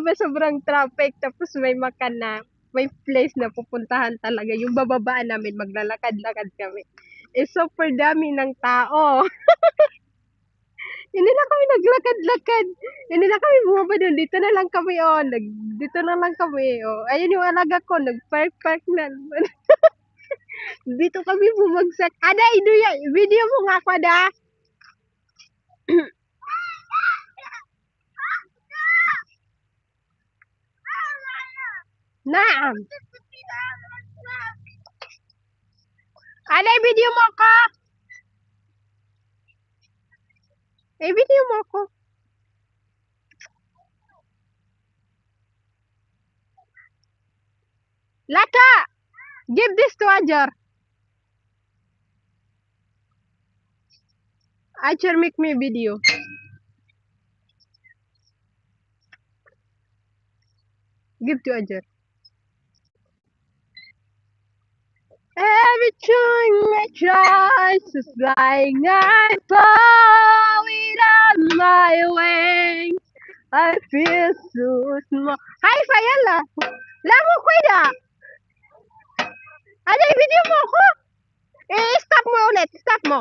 ba sobrang traffic tapos may place na pupuntahan talaga. Yung bababaan namin, maglalakad-lakad kami. Eh, super dami ng tao. Hindi na kami naglakad-lakad. Hindi na kami bumaba doon. Dito na lang kami, oh. Dito na lang kami, oh. Ayun yung alaga ko, nag-park na. Dito kami bumagsak. Ada, video mo nga ako, Ada. Naam. Ada, video mo ako. Video mo ako. Lata, give this to Ajar. Ajar, make me video. Give to Ajar. Every time I try to fly, I fall without my wings. I feel so small. Hi, Fayala. Lamo ko ida. Ada, video mo ako. Stop mo ulit. Stop mo.